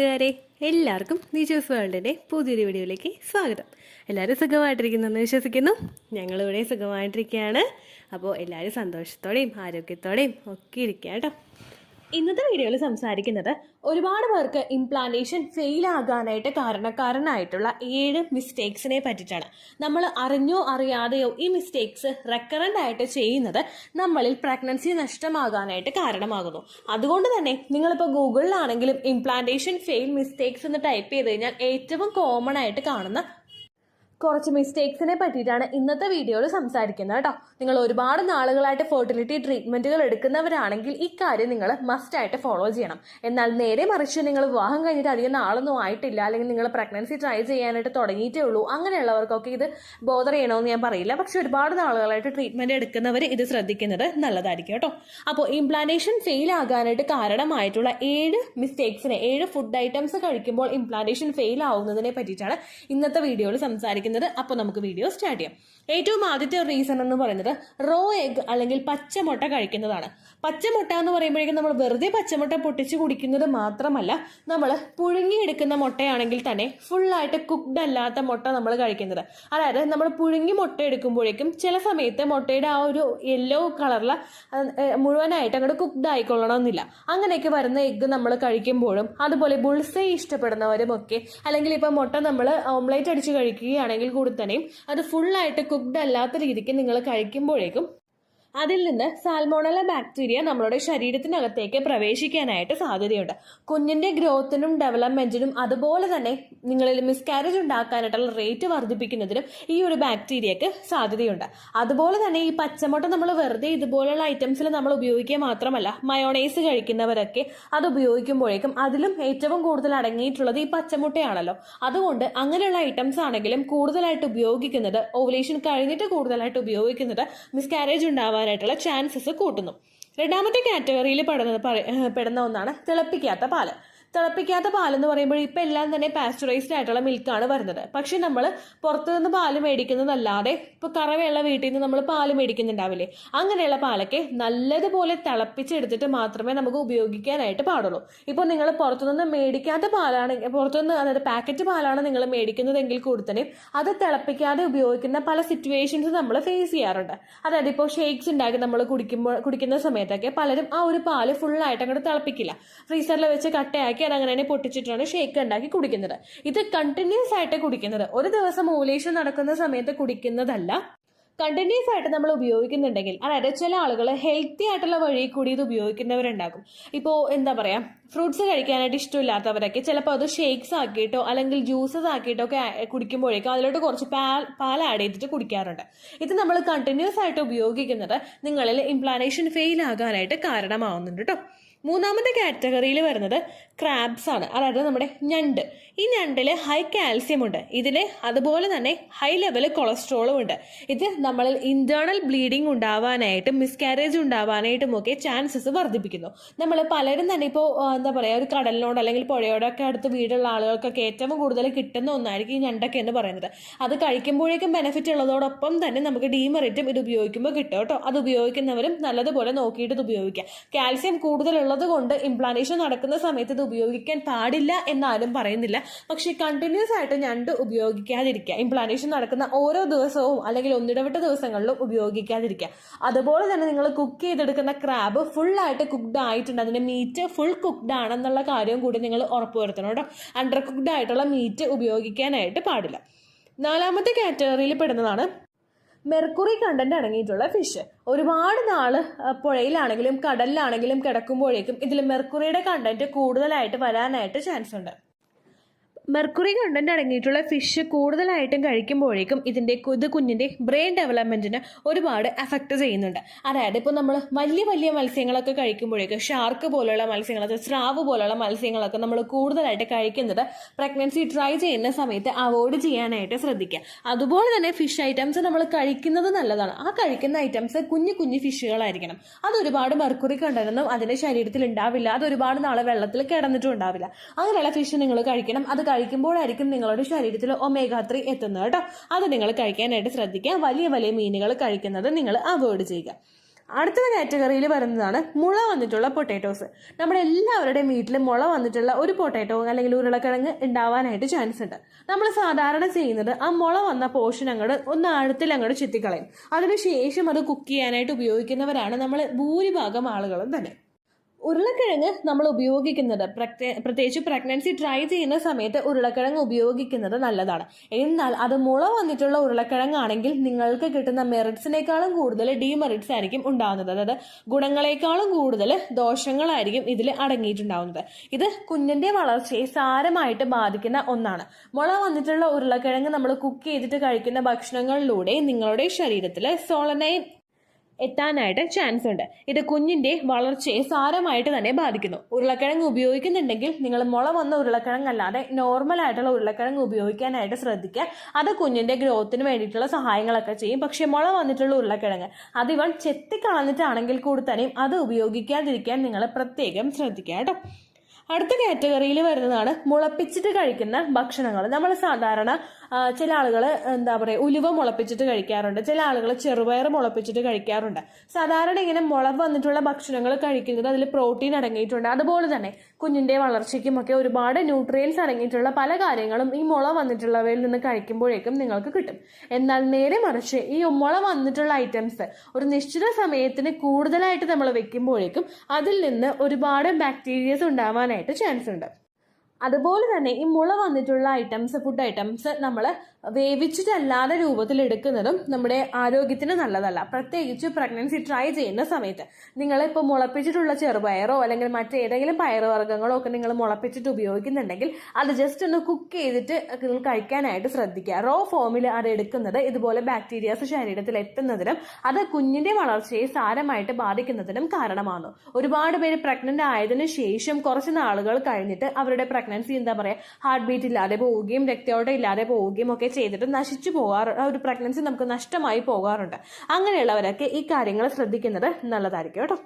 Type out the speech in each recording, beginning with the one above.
കൂട്ടുകാരെ, എല്ലാവർക്കും നിജൂസ് വേൾഡിൻ്റെ പുതിയൊരു വീഡിയോയിലേക്ക് സ്വാഗതം. എല്ലാവരും സുഖമായിട്ടിരിക്കുന്നെന്ന് വിശ്വസിക്കുന്നു. ഞങ്ങളിവിടെ സുഖമായിട്ടിരിക്കുകയാണ്. അപ്പോൾ എല്ലാവരും സന്തോഷത്തോടെയും ആരോഗ്യത്തോടെയും ഒക്കെ ഇരിക്കുക കേട്ടോ. ഇന്നത്തെ വീഡിയോയിൽ സംസാരിക്കുന്നത് ഒരുപാട് പേർക്ക് ഇംപ്ലാന്റേഷൻ ഫെയിൽ ആകാനായിട്ട് കാരണക്കാരനായിട്ടുള്ള 7 മിസ്റ്റേക്സിനെ പറ്റിയിട്ടാണ്. നമ്മൾ അറിഞ്ഞോ അറിയാതെയോ ഈ മിസ്റ്റേക്സ് റെക്കറൻ്റ് ആയിട്ട് ചെയ്യുന്നത് നമ്മളിൽ പ്രഗ്നൻസി നഷ്ടമാകാനായിട്ട് കാരണമാകുന്നു. അതുകൊണ്ട് തന്നെ നിങ്ങളിപ്പോൾ ഗൂഗിളിലാണെങ്കിലും ഇംപ്ലാന്റേഷൻ ഫെയിൽ മിസ്റ്റേക്സ് എന്ന് ടൈപ്പ് ചെയ്ത് കഴിഞ്ഞാൽ ഏറ്റവും കോമൺ ആയിട്ട് കാണുന്ന കുറച്ച് മിസ്റ്റേക്സിനെ പറ്റിയിട്ടാണ് ഇന്നത്തെ വീഡിയോയിൽ സംസാരിക്കുന്നത് കേട്ടോ. നിങ്ങൾ ഒരുപാട് നാളുകളായിട്ട് ഫെർട്ടിലിറ്റി ട്രീറ്റ്മെൻറ്റുകൾ എടുക്കുന്നവരാണെങ്കിൽ ഇക്കാര്യം നിങ്ങൾ മസ്റ്റായിട്ട് ഫോളോ ചെയ്യണം. എന്നാൽ നേരെ മറിച്ച് നിങ്ങൾ വിവാഹം കഴിഞ്ഞിട്ട് അധികം നാളൊന്നും ആയിട്ടില്ല, അല്ലെങ്കിൽ നിങ്ങൾ പ്രഗ്നൻസി ട്രൈ ചെയ്യാനായിട്ട് തുടങ്ങിയിട്ടേ ഉള്ളൂ, അങ്ങനെയുള്ളവർക്കൊക്കെ ഇത് ബോധർ ചെയ്യണമെന്ന് ഞാൻ പറയില്ല. പക്ഷെ ഒരുപാട് നാളുകളായിട്ട് ട്രീറ്റ്മെൻറ്റ് എടുക്കുന്നവർ ഇത് ശ്രദ്ധിക്കുന്നത് നല്ലതായിരിക്കും കേട്ടോ. അപ്പോൾ ഇംപ്ലാന്റേഷൻ ഫെയിൽ ആകാനായിട്ട് കാരണമായിട്ടുള്ള 7 മിസ്റ്റേക്സിനെ 7 ഫുഡ് ഐറ്റംസ് കഴിക്കുമ്പോൾ ഇംപ്ലാന്റേഷൻ ഫെയിൽ ആവുന്നതിനെ പറ്റിയിട്ടാണ് ഇന്നത്തെ വീഡിയോയിൽ സംസാരിക്കുന്നത്. അപ്പോൾ നമുക്ക് വീഡിയോ സ്റ്റാർട്ട് ചെയ്യാം. ഏറ്റവും ആദ്യത്തെ റീസൺ എന്ന് പറയുന്നത് റോ എഗ് അല്ലെങ്കിൽ പച്ചമുട്ട കഴിക്കുന്നതാണ്. പച്ചമുട്ട എന്ന് പറയുമ്പോഴേക്കും നമ്മൾ വെറുതെ പച്ചമുട്ട പൊട്ടിച്ച് കുടിക്കുന്നത് മാത്രമല്ല, നമ്മൾ പുഴുങ്ങിയെടുക്കുന്ന മുട്ടയാണെങ്കിൽ തന്നെ ഫുള്ളായിട്ട് കുക്ക്ഡ് അല്ലാത്ത മുട്ട നമ്മൾ കഴിക്കുന്നത്. അതായത് നമ്മൾ പുഴുങ്ങി മുട്ട എടുക്കുമ്പോഴേക്കും ചില സമയത്ത് മുട്ടയുടെ ആ ഒരു യെല്ലോ കളറിൽ മുഴുവനായിട്ട് അങ്ങോട്ട് കുക്ക്ഡ് ആയിക്കൊള്ളണമെന്നില്ല. അങ്ങനെയൊക്കെ വരുന്ന എഗ്ഗ് നമ്മൾ കഴിക്കുമ്പോഴും, അതുപോലെ ബുൾസൈ ഇഷ്ടപ്പെടുന്നവരും ഒക്കെ, അല്ലെങ്കിൽ ഇപ്പം മുട്ട നമ്മൾ ഓംലേറ്റ് അടിച്ച് കഴിക്കുകയാണെങ്കിൽ കൂടി തന്നെയും അത് ഫുള്ളായിട്ട് കുക്ക്ഡ് അല്ലാത്ത രീതിക്ക് നിങ്ങൾ കഴിക്കുമ്പോഴേക്കും അതിൽ നിന്ന് സാൽമോണല ബാക്ടീരിയ നമ്മളുടെ ശരീരത്തിനകത്തേക്ക് പ്രവേശിക്കാനായിട്ട് സാധ്യതയുണ്ട്. കുഞ്ഞിന്റെ ഗ്രോത്തിനും ഡെവലപ്മെന്റിനും അതുപോലെ തന്നെ നിങ്ങളിൽ മിസ്കാരേജ് ഉണ്ടാക്കാനായിട്ടുള്ള റേറ്റ് വർദ്ധിപ്പിക്കുന്നതിനും ഈ ഒരു ബാക്ടീരിയക്ക് സാധ്യതയുണ്ട്. അതുപോലെ തന്നെ ഈ പച്ചമുട്ട നമ്മൾ വെറുതെ ഇതുപോലെയുള്ള ഐറ്റംസിൽ നമ്മൾ ഉപയോഗിക്കുക മാത്രമല്ല, മയോണൈസ് കഴിക്കുന്നവരൊക്കെ അത് ഉപയോഗിക്കുമ്പോഴേക്കും അതിലും ഏറ്റവും കൂടുതൽ അടങ്ങിയിട്ടുള്ളത് ഈ പച്ചമുട്ടയാണല്ലോ. അതുകൊണ്ട് അങ്ങനെയുള്ള ഐറ്റംസ് ആണെങ്കിലും കൂടുതലായിട്ട് ഉപയോഗിക്കുന്നത്, ഓവുലേഷൻ കഴിഞ്ഞിട്ട് കൂടുതലായിട്ട് ഉപയോഗിക്കുന്നത് മിസ്കാരേജ് ഉണ്ടാവാൻ ായിട്ടുള്ള ചാൻസസ് കൂട്ടുന്നു. രണ്ടാമത്തെ കാറ്റഗറിയിൽ പെടുന്ന ഒന്നാണ് തിളപ്പിക്കാത്ത പാല്. തിളപ്പിക്കാത്ത പാലെന്ന് പറയുമ്പോൾ ഇപ്പം എല്ലാം തന്നെ പാസ്ചറൈസ്ഡ് ആയിട്ടുള്ള മിൽക്കാണ് വരുന്നത്. പക്ഷെ നമ്മൾ പുറത്തുനിന്ന് പാല് മേടിക്കുന്നതല്ലാതെ ഇപ്പോൾ കറവയുള്ള വീട്ടിൽ നിന്ന് നമ്മൾ പാല് മേടിക്കുന്നുണ്ടാവില്ലേ, അങ്ങനെയുള്ള പാലൊക്കെ നല്ലതുപോലെ തിളപ്പിച്ചെടുത്തിട്ട് മാത്രമേ നമുക്ക് ഉപയോഗിക്കാനായിട്ട് പാടുള്ളൂ. ഇപ്പോൾ നിങ്ങൾ പുറത്തുനിന്ന് മേടിക്കാത്ത പാലാണെങ്കിൽ, പുറത്തുനിന്ന് അതായത് പാക്കറ്റ് പാലാണ് നിങ്ങൾ മേടിക്കുന്നതെങ്കിൽ കൂടി തന്നെ അത് തിളപ്പിക്കാതെ ഉപയോഗിക്കുന്ന പല സിറ്റുവേഷൻസ് നമ്മൾ ഫേസ് ചെയ്യാറുണ്ട്. അതായത് ഇപ്പോൾ ഷേക്സ് ഉണ്ടാക്കി നമ്മൾ കുടിക്കുന്ന സമയത്തൊക്കെ പലരും ആ ഒരു പാല് ഫുള്ളായിട്ട് അങ്ങോട്ട് തിളപ്പിക്കില്ല, ഫ്രീസറിൽ വെച്ച് കട്ടയാക്കി അതങ്ങനെ പൊട്ടിച്ചിട്ടാണ് ഷേക്ക് ഉണ്ടാക്കി കുടിക്കുന്നത്. ഇത് കണ്ടിന്യൂസ് ആയിട്ട് കുടിക്കുന്നത്, ഒരു ദിവസം ഓവുലേഷൻ നടക്കുന്ന സമയത്ത് കുടിക്കുന്നതല്ല, കണ്ടിന്യൂസ് ആയിട്ട് നമ്മൾ ഉപയോഗിക്കുന്നുണ്ടെങ്കിൽ, അതായത് ചില ആളുകൾ ഹെൽത്തി ആയിട്ടുള്ള വഴി കൂടി ഇത് ഉപയോഗിക്കുന്നവരുണ്ടാകും. ഇപ്പോൾ എന്താ പറയുക, ഫ്രൂട്ട്സ് കഴിക്കാനായിട്ട് ഇഷ്ടമില്ലാത്തവരൊക്കെ ചിലപ്പോൾ അത് ഷേക്സ് ആക്കിയിട്ടോ അല്ലെങ്കിൽ ജ്യൂസസ് ആക്കിയിട്ടോ ഒക്കെ കുടിക്കുമ്പോഴേക്കും അതിലോട്ട് കുറച്ച് പാൽ ആഡ് ചെയ്തിട്ട് കുടിക്കാറുണ്ട്. ഇത് നമ്മൾ കണ്ടിന്യൂസ് ആയിട്ട് ഉപയോഗിക്കുന്നത് നിങ്ങളിൽ ഇംപ്ലാന്റേഷൻ ഫെയിൽ ആകാനായിട്ട് കാരണമാവുന്നുണ്ട് കേട്ടോ. മൂന്നാമത്തെ കാറ്റഗറിയിൽ വരുന്നത് ക്രാബ്സ് ആണ്, അതായത് നമ്മുടെ ഞണ്ട്. ഈ ഞണ്ടിൽ ഹൈ കാൽസ്യം ഉണ്ട്, ഇതിൽ അതുപോലെ തന്നെ ഹൈ ലെവൽ കൊളസ്ട്രോളും ഉണ്ട്. ഇത് നമ്മളിൽ ഇന്റേണൽ ബ്ലീഡിങ് ഉണ്ടാവാനായിട്ടും മിസ്കാരേജ് ഉണ്ടാവാനായിട്ടും ഒക്കെ ചാൻസസ് വർദ്ധിപ്പിക്കുന്നു. നമ്മൾ പലരും തന്നെ ഇപ്പോൾ എന്താ പറയുക, ഒരു കടലിനോട് അല്ലെങ്കിൽ പുഴയോടൊക്കെ അടുത്ത് വീടുള്ള ആളുകൾക്കൊക്കെ ഏറ്റവും കൂടുതൽ കിട്ടുന്ന ഒന്നായിരിക്കും ഈ ഞണ്ടൊക്കെ എന്ന് പറയുന്നത്. അത് കഴിക്കുമ്പോഴേക്കും ബെനിഫിറ്റ് ഉള്ളതോടൊപ്പം തന്നെ നമുക്ക് ഡീമെറിറ്റും ഇത് ഉപയോഗിക്കുമ്പോൾ കിട്ടും കേട്ടോ. അത് ഉപയോഗിക്കുന്നവരും നല്ലതുപോലെ നോക്കിയിട്ട് ഇത് ഉപയോഗിക്കുക. കാൽസ്യം കൂടുതലുള്ള കൊണ്ട് ഇംപ്ലാന്റേഷൻ നടക്കുന്ന സമയത്ത് ഇത് ഉപയോഗിക്കാൻ പാടില്ല എന്നാരും പറയുന്നില്ല. പക്ഷെ കണ്ടിന്യൂസ് ആയിട്ട് ഞണ്ട് ഉപയോഗിക്കാതിരിക്കുക, ഇംപ്ലാന്റേഷൻ നടക്കുന്ന ഓരോ ദിവസവും അല്ലെങ്കിൽ ഒന്നിടവിട്ട ദിവസങ്ങളിലും ഉപയോഗിക്കാതിരിക്കുക. അതുപോലെ തന്നെ നിങ്ങൾ കുക്ക് ചെയ്തെടുക്കുന്ന ക്രാബ് ഫുള്ളായിട്ട് കുക്ക്ഡ് ആയിട്ടുണ്ട്, അതിന്റെ മീറ്റ് ഫുൾ കുക്ക്ഡ് ആണെന്നുള്ള കാര്യവും കൂടി നിങ്ങൾ ഉറപ്പുവരുത്തണം കേട്ടോ. അണ്ടർ കുക്ക്ഡ് ആയിട്ടുള്ള മീറ്റ് ഉപയോഗിക്കാനായിട്ട് പാടില്ല. നാലാമത്തെ കാറ്റഗറിയിൽ പെടുന്നതാണ് മെർക്കുറി കണ്ടന്റ് അടങ്ങിയിട്ടുള്ള ഫിഷ്. ഒരുപാട് നാള് പുഴയിലാണെങ്കിലും കടലിലാണെങ്കിലും കിടക്കുമ്പോഴേക്കും ഇതിൽ മെർക്കുറിയുടെ കണ്ടന്റ് കൂടുതലായിട്ട് വരാനായിട്ട് ചാൻസ് ഉണ്ട്. മെർക്കുറി കണ്ടന്റ് അടങ്ങിയിട്ടുള്ള ഫിഷ് കൂടുതലായിട്ടും കഴിക്കുമ്പോഴേക്കും ഇത് കുഞ്ഞിന്റെ ബ്രെയിൻ ഡെവലപ്മെന്റിന് ഒരുപാട് എഫക്ട് ചെയ്യുന്നുണ്ട്. അതായത് ഇപ്പോൾ നമ്മൾ വലിയ വലിയ മത്സ്യങ്ങളൊക്കെ കഴിക്കുമ്പോഴേക്കും, ഷാർക്ക് പോലുള്ള മത്സ്യങ്ങളൊക്കെ, സ്രാവ് പോലുള്ള മത്സ്യങ്ങളൊക്കെ നമ്മൾ കൂടുതലായിട്ട് കഴിക്കുന്നത് പ്രഗ്നൻസി ട്രൈ ചെയ്യുന്ന സമയത്ത് അവോയ്ഡ് ചെയ്യാനായിട്ട് ശ്രദ്ധിക്കുക. അതുപോലെ തന്നെ ഫിഷ് ഐറ്റംസ് നമ്മൾ കഴിക്കുന്നത് നല്ലതാണ്. ആ കഴിക്കുന്ന ഐറ്റംസ് കുഞ്ഞു കുഞ്ഞു ഫിഷുകളായിരിക്കണം. അതൊരുപാട് മെർക്കുറി കണ്ടന്റൊന്നും അതിന്റെ ശരീരത്തിൽ ഉണ്ടാവില്ല, അത് ഒരുപാട് നാളെ വെള്ളത്തിൽ കിടന്നിട്ടും ഉണ്ടാവില്ല. അങ്ങനെയുള്ള ഫിഷ് നിങ്ങൾ കഴിക്കണം. അത് കഴിക്കുമ്പോഴായിരിക്കും നിങ്ങളുടെ ശരീരത്തിൽ ഒമേഗ 3 എത്തുന്നത് കേട്ടോ. അത് നിങ്ങൾ കഴിക്കാനായിട്ട് ശ്രദ്ധിക്കുക. വലിയ വലിയ മീനുകൾ കഴിക്കുന്നത് നിങ്ങൾ അവോയ്ഡ് ചെയ്യുക. അടുത്ത കാറ്റഗറിയിൽ വരുന്നതാണ് മുള വന്നിട്ടുള്ള പൊട്ടാറ്റോസ്. നമ്മുടെ എല്ലാവരുടെയും വീട്ടിൽ മുള വന്നിട്ടുള്ള ഒരു പൊട്ടാറ്റോ അല്ലെങ്കിൽ ഉരുളക്കിഴങ്ങ് ഉണ്ടാവാനായിട്ട് ചാൻസ് ഉണ്ട്. നമ്മൾ സാധാരണ ചെയ്യുന്നത് ആ മുള വന്ന പോർഷൻ അങ്ങോട്ട് ഒന്ന് ആഴത്തിൽ അങ്ങോട്ട് ചെത്തിക്കളയും. അതിനുശേഷം അത് കുക്ക് ചെയ്യാനായിട്ട് ഉപയോഗിക്കുന്നവരാണ് നമ്മൾ ഭൂരിഭാഗം ആളുകളും തന്നെ. ഉരുളക്കിഴങ്ങ് നമ്മൾ ഉപയോഗിക്കുന്നത് പ്രത്യേകിച്ച് പ്രഗ്നൻസി ട്രൈ ചെയ്യുന്ന സമയത്ത് ഉരുളക്കിഴങ്ങ് ഉപയോഗിക്കുന്നത് നല്ലതാണ്. എന്നാൽ അത് മുള വന്നിട്ടുള്ള ഉരുളക്കിഴങ്ങാണെങ്കിൽ നിങ്ങൾക്ക് കിട്ടുന്ന മെറിറ്റ്സിനേക്കാളും കൂടുതൽ ഡീമെറിറ്റ്സ് ആയിരിക്കും ഉണ്ടാകുന്നത്. അതായത് ഗുണങ്ങളെക്കാളും കൂടുതൽ ദോഷങ്ങളായിരിക്കും ഇതിൽ അടങ്ങിയിട്ടുണ്ടാവുന്നത്. ഇത് കുഞ്ഞിന്റെ വളർച്ചയെ സാരമായിട്ട് ബാധിക്കുന്ന ഒന്നാണ്. മുള വന്നിട്ടുള്ള ഉരുളക്കിഴങ്ങ് നമ്മൾ കുക്ക് ചെയ്തിട്ട് കഴിക്കുന്ന ഭക്ഷണങ്ങളിലൂടെ നിങ്ങളുടെ ശരീരത്തിൽ സോളനൈൻ എത്താനായിട്ട് ചാൻസ് ഉണ്ട്. ഇത് കുഞ്ഞിന്റെ വളർച്ചയെ സാരമായിട്ട് തന്നെ ബാധിക്കുന്നു. ഉരുളക്കിഴങ്ങ് ഉപയോഗിക്കുന്നുണ്ടെങ്കിൽ നിങ്ങൾ മുള വന്ന ഉരുളക്കിഴങ്ങ് അല്ലാതെ നോർമൽ ആയിട്ടുള്ള ഉരുളക്കിഴങ്ങ് ഉപയോഗിക്കാനായിട്ട് ശ്രദ്ധിക്കുക. അത് കുഞ്ഞിന്റെ ഗ്രോത്തിന് വേണ്ടിയിട്ടുള്ള സഹായങ്ങളൊക്കെ ചെയ്യും. പക്ഷെ മുള വന്നിട്ടുള്ള ഉരുളക്കിഴങ്ങ് അതിവൺ ചെത്തിക്കളഞ്ഞിട്ടാണെങ്കിൽ കൂടി തന്നെയും അത് ഉപയോഗിക്കാതിരിക്കാൻ നിങ്ങൾ പ്രത്യേകം ശ്രദ്ധിക്കുക കേട്ടോ. അടുത്ത കാറ്റഗറിയിൽ വരുന്നതാണ് മുളപ്പിച്ചിട്ട് കഴിക്കുന്ന ഭക്ഷണങ്ങൾ. നമ്മൾ സാധാരണ ചില ആളുകൾ ഉലുവ മുളപ്പിച്ചിട്ട് കഴിക്കാറുണ്ട്, ചില ആളുകൾ ചെറുപയർ മുളപ്പിച്ചിട്ട് കഴിക്കാറുണ്ട്. സാധാരണ ഇങ്ങനെ മുള വന്നിട്ടുള്ള ഭക്ഷണങ്ങൾ കഴിക്കുന്നത് അതിൽ പ്രോട്ടീൻ അടങ്ങിയിട്ടുണ്ട്. അതുപോലെ തന്നെ കുഞ്ഞിന്റെ വളർച്ചയ്ക്കുമൊക്കെ ഒരുപാട് ന്യൂട്രിയൻസ് അടങ്ങിയിട്ടുള്ള പല കാര്യങ്ങളും ഈ മുള വന്നിട്ടുള്ളവയിൽ നിന്ന് കഴിക്കുമ്പോഴേക്കും നിങ്ങൾക്ക് കിട്ടും. എന്നാൽ നേരെ മറിച്ച് ഈ മുള വന്നിട്ടുള്ള ഐറ്റംസ് ഒരു നിശ്ചിത സമയത്തിന് കൂടുതലായിട്ട് നമ്മൾ വെക്കുമ്പോഴേക്കും അതിൽ നിന്ന് ഒരുപാട് ബാക്ടീരിയസ് ഉണ്ടാവാനായിട്ട് ചാൻസ് ഉണ്ട്. അതുപോലെ തന്നെ ഈ മുള വന്നിട്ടുള്ള ഫുഡ് ഐറ്റംസ് നമ്മൾ വേവിച്ചിട്ടല്ലാതെ രൂപത്തിൽ എടുക്കുന്നതും നമ്മുടെ ആരോഗ്യത്തിന് നല്ലതല്ല. പ്രത്യേകിച്ച് പ്രഗ്നൻസി ട്രൈ ചെയ്യുന്ന സമയത്ത് നിങ്ങളിപ്പോൾ മുളപ്പിച്ചിട്ടുള്ള ചെറുപയറോ അല്ലെങ്കിൽ മറ്റേതെങ്കിലും പയറുവർഗ്ഗങ്ങളോ ഒക്കെ നിങ്ങൾ മുളപ്പിച്ചിട്ട് ഉപയോഗിക്കുന്നുണ്ടെങ്കിൽ അത് ജസ്റ്റ് ഒന്ന് കുക്ക് ചെയ്തിട്ട് നിങ്ങൾ കഴിക്കാനായിട്ട് ശ്രദ്ധിക്കുക. റോ ഫോമിൽ അത് എടുക്കുന്നത് ഇതുപോലെ ബാക്ടീരിയാസ് ശരീരത്തിൽ എത്തുന്നതിനും അത് കുഞ്ഞിന്റെ വളർച്ചയെ സാരമായിട്ട് ബാധിക്കുന്നതിനും കാരണമാകുന്നു. ഒരുപാട് പേര് പ്രഗ്നന്റ് ആയതിനു ശേഷം കുറച്ച് നാളുകൾ കഴിഞ്ഞിട്ട് അവരുടെ പ്രഗ്നൻസി ഹാർട്ട് ബീറ്റ് ഇല്ലാതെ പോവുകയും രക്തയോട്ടം ഇല്ലാതെ പോവുകയും ഒക്കെ ചെയ്തിട്ട് നശിച്ചു ഒരു പ്രഗ്നൻസി നമുക്ക് നഷ്ടമായി പോകാറുണ്ട്. അങ്ങനെയുള്ളവരൊക്കെ ഈ കാര്യങ്ങൾ ശ്രദ്ധിക്കുന്നത് നല്ലതായിരിക്കും കേട്ടോ.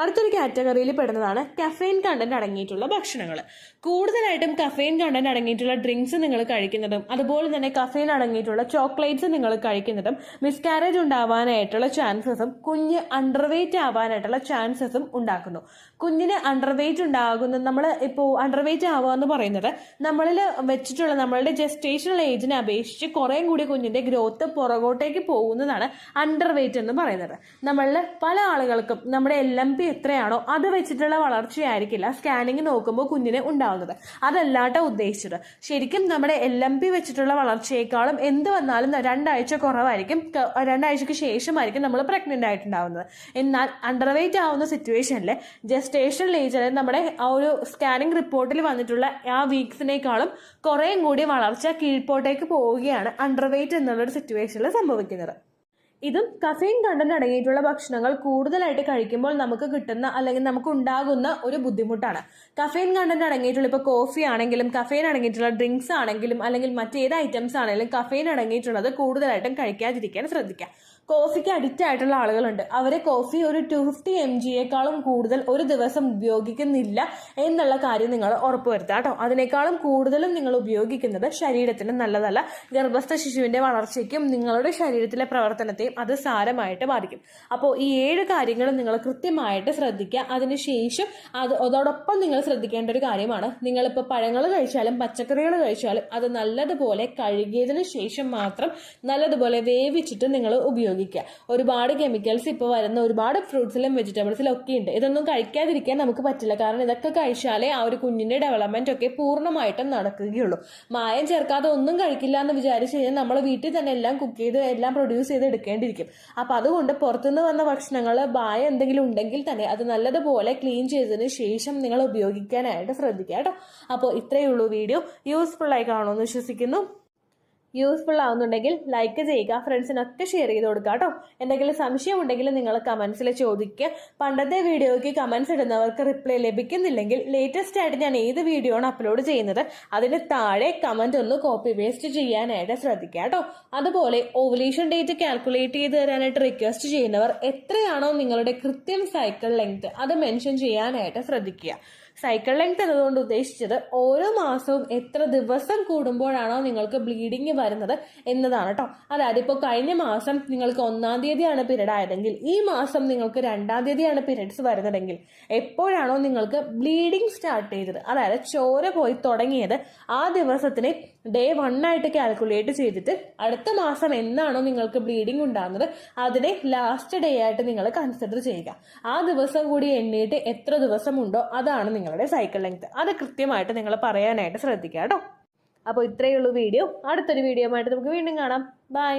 അടുത്തൊരു കാറ്റഗറിയിൽ പെടുന്നതാണ് കഫെയിൻ കണ്ടന്റ് അടങ്ങിയിട്ടുള്ള ഭക്ഷണങ്ങൾ. കൂടുതലായിട്ടും കഫെയിൻ കണ്ടന്റ് അടങ്ങിയിട്ടുള്ള ഡ്രിങ്ക്സ് നിങ്ങൾ കഴിക്കുന്നതും അതുപോലെ തന്നെ കഫെയിൻ അടങ്ങിയിട്ടുള്ള ചോക്ലേറ്റ്സ് നിങ്ങൾ കഴിക്കുന്നതും മിസ്കാരേജ് ഉണ്ടാവാനായിട്ടുള്ള ചാൻസസും കുഞ്ഞ് അണ്ടർവെയ്റ്റ് ആവാനായിട്ടുള്ള ചാൻസസും ഉണ്ടാക്കുന്നു. കുഞ്ഞിന് അണ്ടർവെയ്റ്റ് ഉണ്ടാകുന്ന നമ്മൾ ഇപ്പോൾ അണ്ടർവെയ്റ്റ് ആവുക എന്ന് പറയുന്നത് നമ്മളിൽ വെച്ചിട്ടുള്ള നമ്മളുടെ ജസ്റ്റേഷണൽ ഏജിനെ അപേക്ഷിച്ച് കുറേയും കൂടി കുഞ്ഞിന്റെ ഗ്രോത്ത് പുറകോട്ടേക്ക് പോകുന്നതാണ് അണ്ടർവെയ്റ്റ് എന്ന് പറയുന്നത്. നമ്മളിൽ പല ആളുകൾക്കും നമ്മുടെ LMP എത്രയാണോ അത് വെച്ചിട്ടുള്ള വളർച്ചയായിരിക്കില്ല സ്കാനിങ് നോക്കുമ്പോൾ കുഞ്ഞിന് ഉണ്ടാവുന്നത്. അതല്ലാട്ടോ ഉദ്ദേശിച്ചത്. ശരിക്കും നമ്മുടെ LMP വെച്ചിട്ടുള്ള വളർച്ചയെക്കാളും എന്ത് വന്നാലും 2 ആഴ്ച കുറവായിരിക്കും. 2 ആഴ്ചക്ക് ശേഷമായിരിക്കും നമ്മൾ പ്രഗ്നന്റ് ആയിട്ടുണ്ടാവുന്നത്. എന്നാൽ അണ്ടർവെയ്റ്റ് ആവുന്ന സിറ്റുവേഷനിൽ ജസ്റ്റേഷണൽ ഏജ് നമ്മുടെ ആ ഒരു സ്കാനിങ് റിപ്പോർട്ടിൽ വന്നിട്ടുള്ള ആ വീക്സിനേക്കാളും കുറേയും കൂടി വളർച്ച കീഴ്പോട്ടേക്ക് പോവുകയാണ് അണ്ടർവെയ്റ്റ് എന്നുള്ളൊരു സിറ്റുവേഷനിൽ സംഭവിക്കുന്നത്. ഇതും കഫെയിൻ കണ്ടന്റ് അടങ്ങിയിട്ടുള്ള ഭക്ഷണങ്ങൾ കൂടുതലായിട്ട് കഴിക്കുമ്പോൾ നമുക്ക് കിട്ടുന്ന അല്ലെങ്കിൽ നമുക്ക് ഉണ്ടാകുന്ന ഒരു ബുദ്ധിമുട്ടാണ്. കഫെയിൻ കണ്ടന്റ് അടങ്ങിയിട്ടുള്ള ഇപ്പോൾ കോഫി ആണെങ്കിലും കഫെയിൻ അടങ്ങിയിട്ടുള്ള ഡ്രിങ്ക്സ് ആണെങ്കിലും അല്ലെങ്കിൽ മറ്റേത് ഐറ്റംസ് ആണെങ്കിലും കഫെയിൻ അടങ്ങിയിട്ടുള്ളത് കൂടുതലായിട്ടും കഴിക്കാതിരിക്കാൻ ശ്രദ്ധിക്കുക. കോഫിക്ക് അഡിക്റ്റ് ആയിട്ടുള്ള ആളുകളുണ്ട്. അവരെ കോഫി ഒരു 250 mg കൂടുതൽ ഒരു ദിവസം ഉപയോഗിക്കുന്നില്ല എന്നുള്ള കാര്യം നിങ്ങൾ ഉറപ്പുവരുത്തുക കേട്ടോ. അതിനേക്കാളും കൂടുതലും നിങ്ങൾ ഉപയോഗിക്കുന്നത് ശരീരത്തിന് നല്ലതല്ല. ഗർഭസ്ഥ ശിശുവിന്റെ വളർച്ചയ്ക്കും നിങ്ങളുടെ ശരീരത്തിലെ പ്രവർത്തനത്തെയും അത് സാരമായിട്ട് ബാധിക്കും. അപ്പോൾ ഈ 7 കാര്യങ്ങളും നിങ്ങൾ കൃത്യമായിട്ട് ശ്രദ്ധിക്കുക. അതിനുശേഷം അതോടൊപ്പം നിങ്ങൾ ശ്രദ്ധിക്കേണ്ട ഒരു കാര്യമാണ്, നിങ്ങളിപ്പോൾ പഴങ്ങൾ കഴിച്ചാലും പച്ചക്കറികൾ കഴിച്ചാലും അത് നല്ലതുപോലെ കഴുകിയതിനു ശേഷം മാത്രം നല്ലതുപോലെ വേവിച്ചിട്ട് നിങ്ങൾ ഉപയോഗിക്കുക. ഒരുപാട് കെമിക്കൽസ് ഇപ്പോൾ വരുന്ന ഒരുപാട് ഫ്രൂട്ട്സിലും വെജിറ്റബിൾസിലും ഒക്കെ ഉണ്ട്. ഇതൊന്നും കഴിക്കാതിരിക്കാൻ നമുക്ക് പറ്റില്ല. കാരണം ഇതൊക്കെ കഴിച്ചാലേ ആ ഒരു കുഞ്ഞിന്റെ ഡെവലപ്മെന്റ് ഒക്കെ പൂർണ്ണമായിട്ടും നടക്കുകയുള്ളൂ. മായം ചേർക്കാതെ ഒന്നും കഴിക്കില്ല എന്ന് വിചാരിച്ചു കഴിഞ്ഞാൽ നമ്മൾ വീട്ടിൽ തന്നെ എല്ലാം കുക്ക് ചെയ്ത് എല്ലാം പ്രൊഡ്യൂസ് ചെയ്ത് എടുക്കേണ്ടിയിരിക്കും. അപ്പൊ അതുകൊണ്ട് പുറത്തുനിന്ന് വന്ന ഭക്ഷണങ്ങൾ മായം എന്തെങ്കിലും ഉണ്ടെങ്കിൽ തന്നെ അത് നല്ലതുപോലെ ക്ലീൻ ചെയ്തതിന് ശേഷം നിങ്ങൾ ഉപയോഗിക്കാനായിട്ട് ശ്രദ്ധിക്കുക കേട്ടോ. അപ്പോൾ ഇത്രയേ ഉള്ളൂ വീഡിയോ. യൂസ്ഫുൾ ആയി കാണുമെന്ന് വിശ്വസിക്കുന്നു. യൂസ്ഫുൾ ആവുന്നുണ്ടെങ്കിൽ ലൈക്ക് ചെയ്യുക, ഫ്രണ്ട്സിനൊക്കെ ഷെയർ ചെയ്ത് കൊടുക്കുക കേട്ടോ. എന്തെങ്കിലും സംശയം ഉണ്ടെങ്കിൽ നിങ്ങൾ കമൻസിൽ ചോദിക്കുക. പണ്ടത്തെ വീഡിയോയ്ക്ക് കമൻസ് ഇടുന്നവർക്ക് റിപ്ലൈ ലഭിക്കുന്നില്ലെങ്കിൽ ലേറ്റസ്റ്റ് ആയിട്ട് ഞാൻ ഏത് വീഡിയോ ആണ് അപ്ലോഡ് ചെയ്യുന്നത് അതിന് താഴെ കമന്റ് ഒന്ന് കോപ്പി പേസ്റ്റ് ചെയ്യാനായിട്ട് ശ്രദ്ധിക്കുക കേട്ടോ. അതുപോലെ ഓവുലേഷൻ ഡേറ്റ് കാൽക്കുലേറ്റ് ചെയ്ത് തരാനായിട്ട് റിക്വസ്റ്റ് ചെയ്യുന്നവർ എത്രയാണോ നിങ്ങളുടെ കൃത്യം സൈക്കിൾ ലെങ്ത് അത് മെൻഷൻ ചെയ്യാനായിട്ട് ശ്രദ്ധിക്കുക. സൈക്കിൾ ലെങ്ത് എന്നതുകൊണ്ട് ഉദ്ദേശിച്ചത് ഓരോ മാസവും എത്ര ദിവസം കൂടുമ്പോഴാണോ നിങ്ങൾക്ക് ബ്ലീഡിങ് വരുന്നത് എന്നതാണ് കേട്ടോ. അതായത് ഇപ്പോൾ കഴിഞ്ഞ മാസം നിങ്ങൾക്ക് 1-ാം തീയതിയാണ് പീരീഡ് ആയതെങ്കിൽ ഈ മാസം നിങ്ങൾക്ക് 2-ാം തീയതിയാണ് പീരീഡ്സ് വരുന്നതെങ്കിൽ എപ്പോഴാണോ നിങ്ങൾക്ക് ബ്ലീഡിങ് സ്റ്റാർട്ട് ചെയ്തത്, അതായത് ചോര പോയി തുടങ്ങിയത്, ആ ദിവസത്തിനെ ഡേ 1 ആയിട്ട് കാൽക്കുലേറ്റ് ചെയ്തിട്ട് അടുത്ത മാസം എന്നാണോ നിങ്ങൾക്ക് ബ്ലീഡിങ് ഉണ്ടാകുന്നത് അതിനെ ലാസ്റ്റ് ഡേ ആയിട്ട് നിങ്ങൾ കൺസിഡർ ചെയ്യുക. ആ ദിവസം കൂടി എണ്ണിയിട്ട് എത്ര ദിവസമുണ്ടോ അതാണ് നിങ്ങളുടെ സൈക്കിൾ ലെങ്ത്. അത് കൃത്യമായിട്ട് നിങ്ങൾ പറയാനായിട്ട് ശ്രദ്ധിക്കുക കേട്ടോ. അപ്പോൾ ഇത്രയേ ഉള്ളൂ വീഡിയോ. അടുത്തൊരു വീഡിയോ ആയിട്ട് നമുക്ക് വീണ്ടും കാണാം. ബൈ.